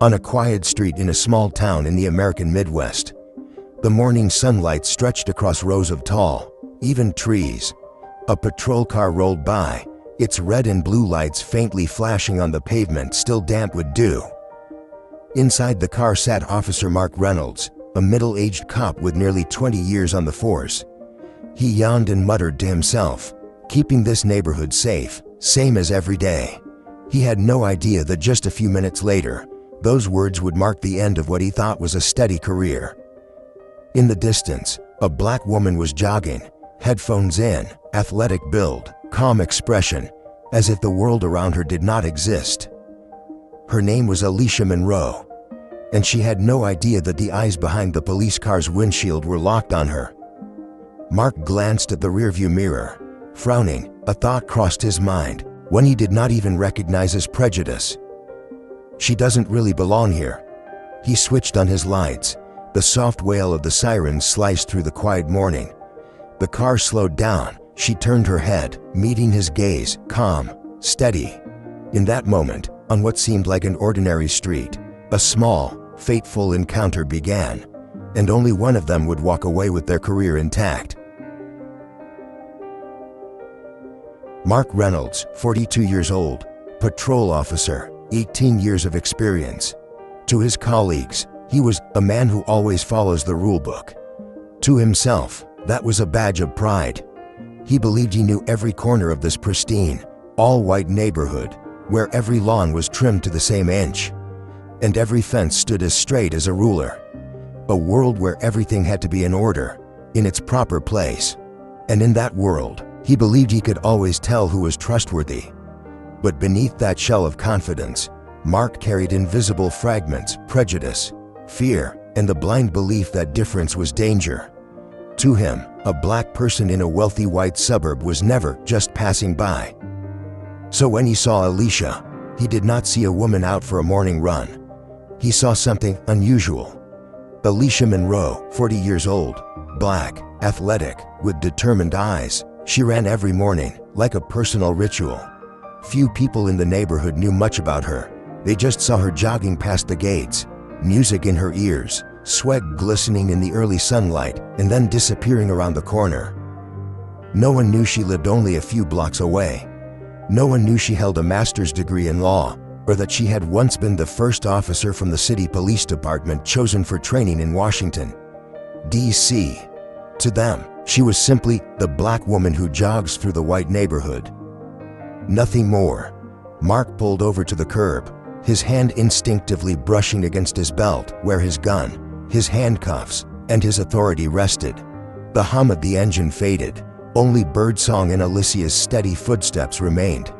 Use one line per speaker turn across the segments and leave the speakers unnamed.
on a quiet street in a small town in the American Midwest. The morning sunlight stretched across rows of tall, even trees. A patrol car rolled by, its red and blue lights faintly flashing on the pavement still damp with dew. Inside the car sat Officer Mark Reynolds, a middle-aged cop with nearly 20 years on the force. He yawned and muttered to himself, keeping this neighborhood safe, same as every day. He had no idea that just a few minutes later, those words would mark the end of what he thought was a steady career. In the distance, a black woman was jogging, headphones in, athletic build, calm expression, as if the world around her did not exist. Her name was Alicia Monroe, and she had no idea that the eyes behind the police car's windshield were locked on her. Mark glanced at the rearview mirror. Frowning, a thought crossed his mind, one he did not even recognize as prejudice. She doesn't really belong here. He switched on his lights. The soft wail of the sirens sliced through the quiet morning. The car slowed down. She turned her head, meeting his gaze, calm, steady. In that moment, on what seemed like an ordinary street, a small, fateful encounter began, and only one of them would walk away with their career intact. Mark Reynolds, 42 years old, patrol officer, 18 years of experience. To his colleagues, he was a man who always follows the rule book. To himself, that was a badge of pride. He believed he knew every corner of this pristine, all-white neighborhood, where every lawn was trimmed to the same inch, and every fence stood as straight as a ruler. A world where everything had to be in order, in its proper place. And in that world, he believed he could always tell who was trustworthy. But beneath that shell of confidence, Mark carried invisible fragments, prejudice, fear, and the blind belief that difference was danger. To him, a black person in a wealthy white suburb was never just passing by. So when he saw Alicia, he did not see a woman out for a morning run. He saw something unusual. Alicia Monroe, 40 years old, black, athletic, with determined eyes. She ran every morning, like a personal ritual. Few people in the neighborhood knew much about her. They just saw her jogging past the gates, music in her ears, sweat glistening in the early sunlight, and then disappearing around the corner. No one knew she lived only a few blocks away. No one knew she held a master's degree in law, or that she had once been the first officer from the city police department chosen for training in Washington, D.C. To them, she was simply the black woman who jogs through the white neighborhood. Nothing more. Mark pulled over to the curb, his hand instinctively brushing against his belt where his gun, his handcuffs, and his authority rested. The hum of the engine faded. Only birdsong and Alicia's steady footsteps remained.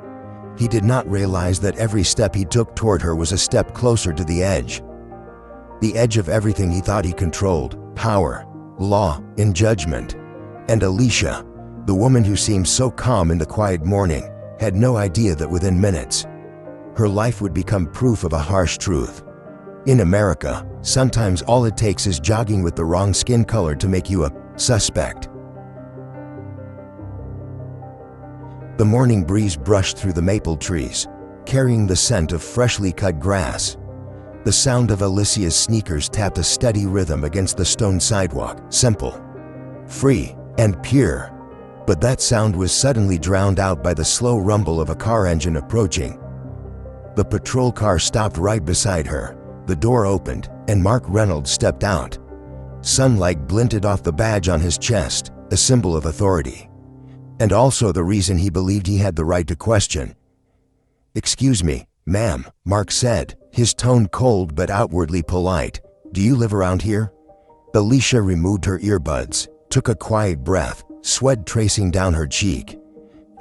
He did not realize that every step he took toward her was a step closer to the edge. The edge of everything he thought he controlled: power, law, and judgment. And Alicia, the woman who seemed so calm in the quiet morning, had no idea that within minutes, her life would become proof of a harsh truth. In America, sometimes all it takes is jogging with the wrong skin color to make you a suspect. The morning breeze brushed through the maple trees, carrying the scent of freshly cut grass. The sound of Alicia's sneakers tapped a steady rhythm against the stone sidewalk, simple, free, and pure. But that sound was suddenly drowned out by the slow rumble of a car engine approaching. The patrol car stopped right beside her. The door opened, and Mark Reynolds stepped out. Sunlight glinted off the badge on his chest, a symbol of authority. And also the reason he believed he had the right to question. "Excuse me, ma'am," Mark said, his tone cold but outwardly polite. "Do you live around here?" Alicia removed her earbuds, took a quiet breath, sweat tracing down her cheek.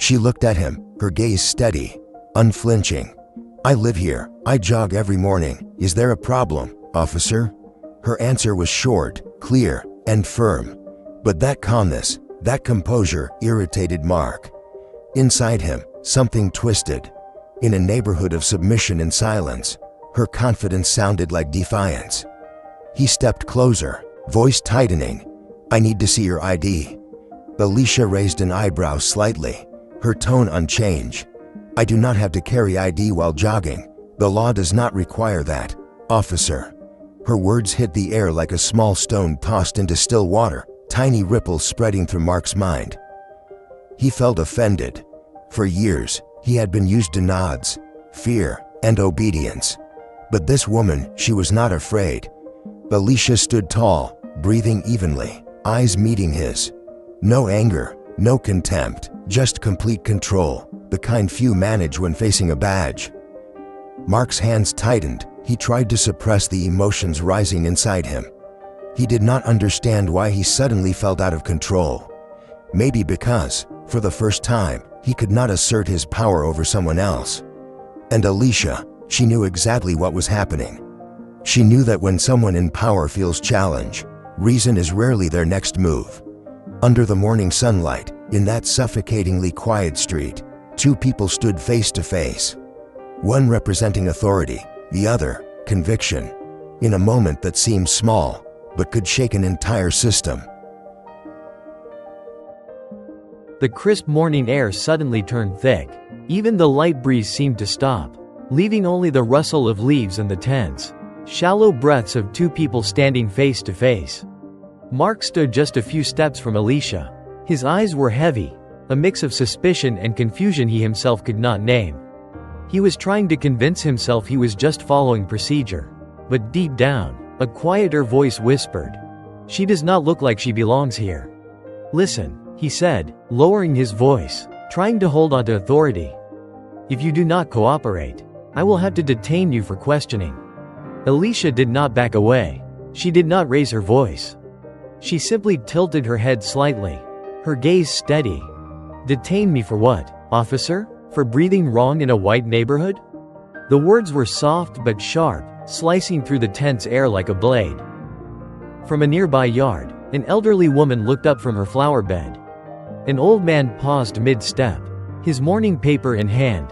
She looked at him, her gaze steady, unflinching. "I live here. I jog every morning. Is there a problem, officer?" Her answer was short, clear, and firm. But that calmness, that composure irritated Mark. Inside him, something twisted. In a neighborhood of submission and silence, her confidence sounded like defiance. He stepped closer, voice tightening. "I need to see your ID." Alicia raised an eyebrow slightly, her tone unchanged. "I do not have to carry ID while jogging. The law does not require that, "Officer." Her words hit the air like a small stone tossed into still water, tiny ripples spreading through Mark's mind. He felt offended. For years, he had been used to nods, fear, and obedience. But this woman, she was not afraid. Alicia stood tall, breathing evenly, eyes meeting his. No anger, no contempt, just complete control, the kind few manage when facing a badge. Mark's hands tightened. He tried to suppress the emotions rising inside him. He did not understand why he suddenly felt out of control. Maybe because, for the first time, he could not assert his power over someone else. And Alicia, she knew exactly what was happening. She knew that when someone in power feels challenge, reason is rarely their next move. Under the morning sunlight, in that suffocatingly quiet street, two people stood face to face. One representing authority, the other, conviction, in a moment that seemed small, but could shake an entire system.
The crisp morning air suddenly turned thick. Even the light breeze seemed to stop, leaving only the rustle of leaves and the tense, shallow breaths of two people standing face to face. Mark stood just a few steps from Alicia. His eyes were heavy, a mix of suspicion and confusion he himself could not name. He was trying to convince himself he was just following procedure. But deep down, a quieter voice whispered, "She does not look like she belongs here." "Listen," he said, lowering his voice, trying to hold on to authority. "If you do not cooperate, I will have to detain you for questioning." Alicia did not back away. She did not raise her voice. She simply tilted her head slightly, her gaze steady. "Detain me for what, officer? For breathing wrong in a white neighborhood?" The words were soft but sharp, slicing through the tense air like a blade. From a nearby yard, an elderly woman looked up from her flower bed. An old man paused mid-step, his morning paper in hand.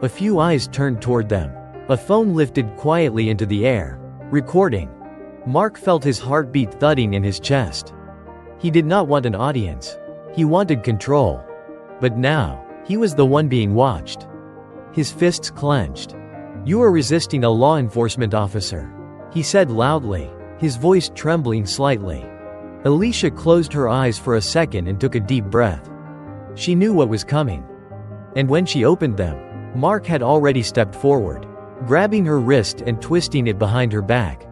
A few eyes turned toward them. A phone lifted quietly into the air, recording. Mark felt his heartbeat thudding in his chest. He did not want an audience. He wanted control. But now, he was the one being watched. His fists clenched. "You are resisting a law enforcement officer," he said loudly, his voice trembling slightly. Alicia closed her eyes for a second and took a deep breath. She knew what was coming. And when she opened them, Mark had already stepped forward, grabbing her wrist and twisting it behind her back.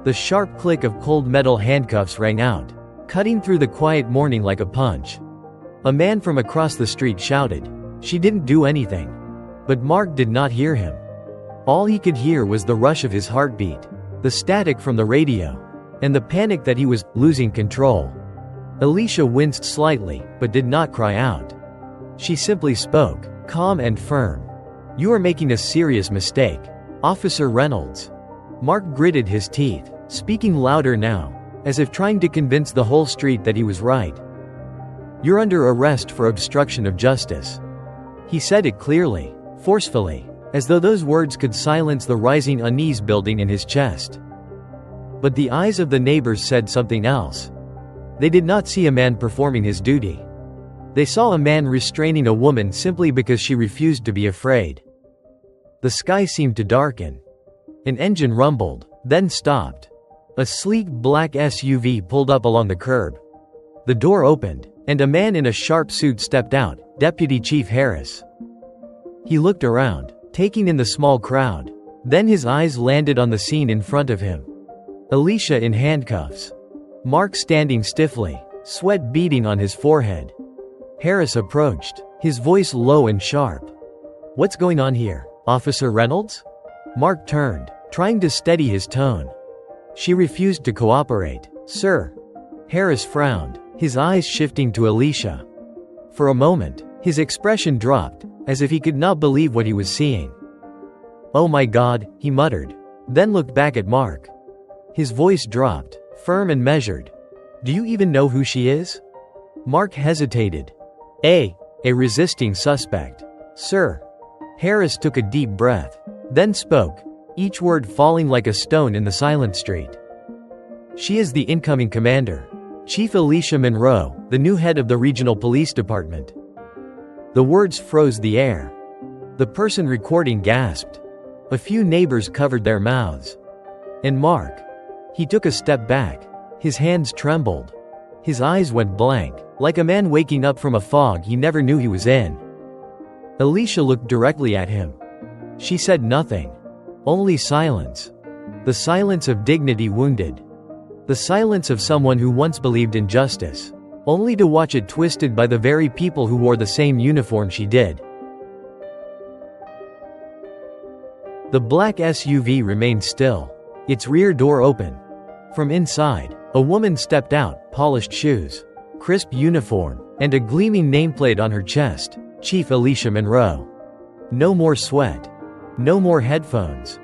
The sharp click of cold metal handcuffs rang out, cutting through the quiet morning like a punch. A man from across the street shouted, "She didn't do anything." But Mark did not hear him. All he could hear was the rush of his heartbeat, the static from the radio, and the panic that he was losing control. Alicia winced slightly, but did not cry out. She simply spoke, calm and firm. "You are making a serious mistake, Officer Reynolds." Mark gritted his teeth, speaking louder now, as if trying to convince the whole street that he was right. "You're under arrest for obstruction of justice." He said it clearly, forcefully, as though those words could silence the rising unease building in his chest. But the eyes of the neighbors said something else. They did not see a man performing his duty. They saw a man restraining a woman simply because she refused to be afraid. The sky seemed to darken. An engine rumbled, then stopped. A sleek black SUV pulled up along the curb. The door opened, and a man in a sharp suit stepped out, Deputy Chief Harris. He looked around, taking in the small crowd. Then his eyes landed on the scene in front of him. Alicia in handcuffs. Mark standing stiffly, sweat beading on his forehead. Harris approached, his voice low and sharp. "What's going on here, Officer Reynolds?" Mark turned, trying to steady his tone. "She refused to cooperate, sir." Harris frowned, his eyes shifting to Alicia. For a moment, his expression dropped, as if he could not believe what he was seeing. "Oh my God," he muttered, then looked back at Mark. His voice dropped, firm and measured. "Do you even know who she is?" Mark hesitated. A resisting suspect, sir." Harris took a deep breath, then spoke, each word falling like a stone in the silent street. "She is the incoming commander, Chief Alicia Monroe, the new head of the Regional Police Department." The words froze the air. The person recording gasped. A few neighbors covered their mouths. And Mark. He took a step back. His hands trembled. His eyes went blank, like a man waking up from a fog he never knew he was in. Alicia looked directly at him. She said nothing. Only silence. The silence of dignity wounded. The silence of someone who once believed in justice, only to watch it twisted by the very people who wore the same uniform she did. The black SUV remained still, its rear door open. From inside, a woman stepped out, polished shoes, crisp uniform, and a gleaming nameplate on her chest, Chief Alicia Monroe. No more sweat. No more headphones.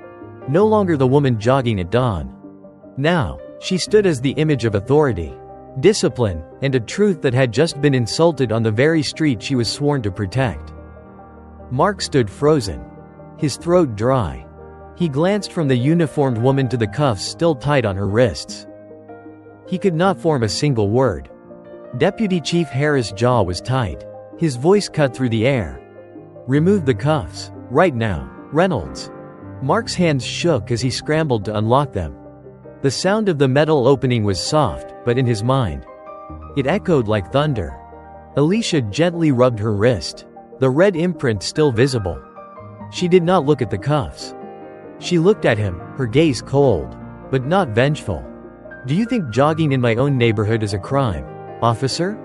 No longer the woman jogging at dawn. Now, she stood as the image of authority, discipline, and a truth that had just been insulted on the very street she was sworn to protect. Mark stood frozen, his throat dry. He glanced from the uniformed woman to the cuffs still tight on her wrists. He could not form a single word. Deputy Chief Harris' jaw was tight. His voice cut through the air. "Remove the cuffs, right now, Reynolds." Mark's hands shook as he scrambled to unlock them. The sound of the metal opening was soft, but in his mind, it echoed like thunder. Alicia gently rubbed her wrist, the red imprint still visible. She did not look at the cuffs. She looked at him, her gaze cold, but not vengeful. "Do you think jogging in my own neighborhood is a crime, officer?"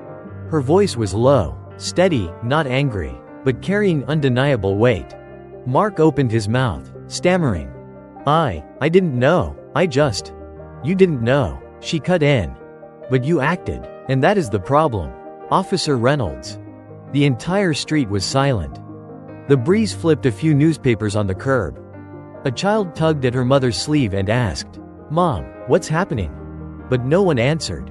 Her voice was low, steady, not angry, but carrying undeniable weight. Mark opened his mouth, stammering, I didn't know, You didn't know," she cut in. "But you acted, and that is the problem, Officer Reynolds." The entire street was silent. The breeze flipped a few newspapers on the curb. A child tugged at her mother's sleeve and asked, "Mom, what's happening?" But no one answered.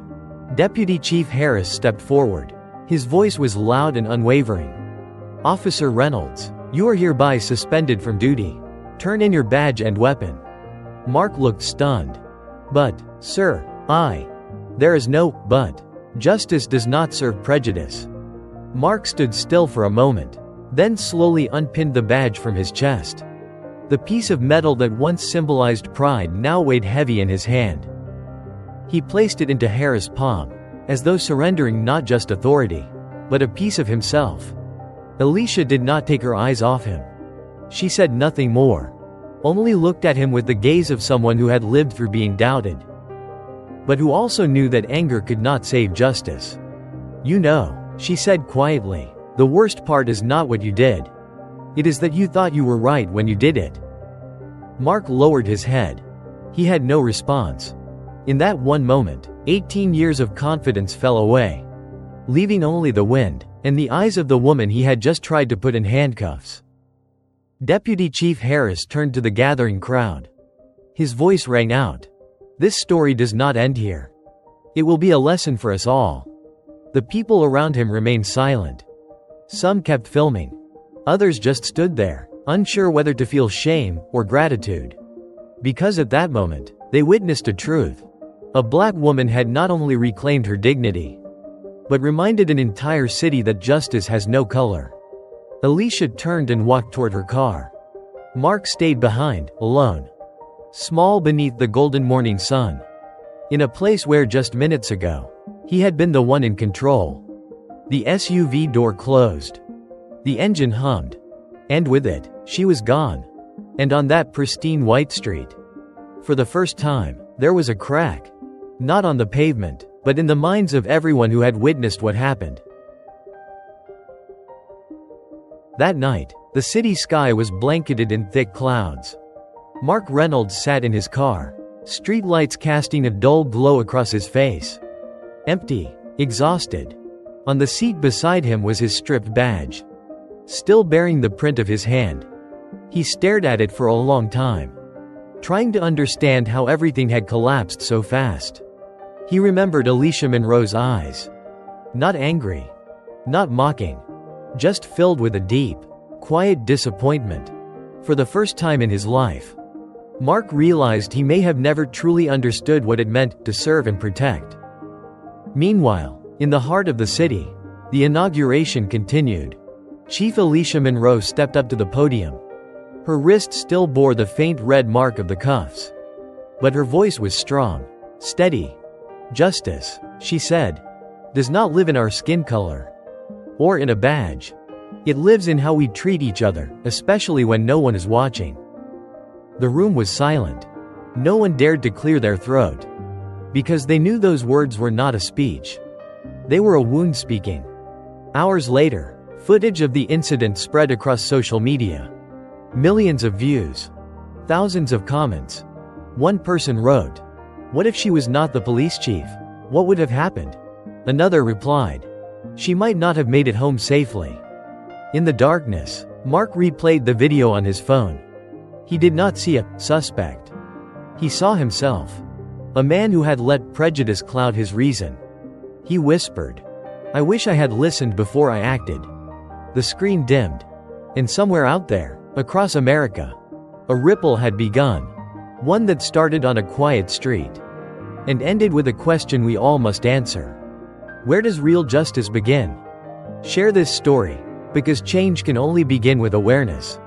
Deputy Chief Harris stepped forward. His voice was loud and unwavering. "Officer Reynolds, you are hereby suspended from duty. Turn in your badge and weapon." Mark looked stunned. "But, sir, There is no but. Justice does not serve prejudice." Mark stood still for a moment, then slowly unpinned the badge from his chest. The piece of metal that once symbolized pride now weighed heavy in his hand. He placed it into Harris' palm, as though surrendering not just authority, but a piece of himself. Alicia did not take her eyes off him. She said nothing more, only looked at him with the gaze of someone who had lived through being doubted, but who also knew that anger could not save justice. "You know," she said quietly, "the worst part is not what you did. It is that you thought you were right when you did it." Mark lowered his head. He had no response. In that one moment, 18 years of confidence fell away, leaving only the wind and the eyes of the woman he had just tried to put in handcuffs. Deputy Chief Harris turned to the gathering crowd. His voice rang out. "This story does not end here. It will be a lesson for us all." The people around him remained silent. Some kept filming. Others just stood there, unsure whether to feel shame or gratitude. Because at that moment, they witnessed a truth. A black woman had not only reclaimed her dignity, but reminded an entire city that justice has no color. Alicia turned and walked toward her car. Mark stayed behind, alone. Small beneath the golden morning sun. In a place where just minutes ago, he had been the one in control. The SUV door closed. The engine hummed. And with it, she was gone. And on that pristine white street, for the first time, there was a crack. Not on the pavement, but in the minds of everyone who had witnessed what happened. That night, the city sky was blanketed in thick clouds. Mark Reynolds sat in his car, streetlights casting a dull glow across his face. Empty, exhausted. On the seat beside him was his stripped badge, still bearing the print of his hand. He stared at it for a long time, trying to understand how everything had collapsed so fast. He remembered Alicia Monroe's eyes. Not angry, not mocking, just filled with a deep, quiet disappointment. For the first time in his life, Mark realized he may have never truly understood what it meant to serve and protect. Meanwhile, in the heart of the city, the inauguration continued. Chief Alicia Monroe stepped up to the podium. Her wrist still bore the faint red mark of the cuffs. But her voice was strong, steady. Justice, she said, does not live in our skin color or in a badge. It lives in how we treat each other, especially when no one is watching. The room was silent. No one dared to clear their throat, because they knew those words were not a speech. They were a wound speaking. Hours later, footage of the incident spread across social media. Millions of views. Thousands of comments. One person wrote, "What if she was not the police chief? What would have happened?" Another replied, "She might not have made it home safely." In the darkness, Mark replayed the video on his phone. He did not see a suspect. He saw himself. A man who had let prejudice cloud his reason. He whispered, "I wish I had listened before I acted." The screen dimmed. And somewhere out there, across America, a ripple had begun. One that started on a quiet street and ended with a question we all must answer. Where does real justice begin? Share this story, because change can only begin with awareness.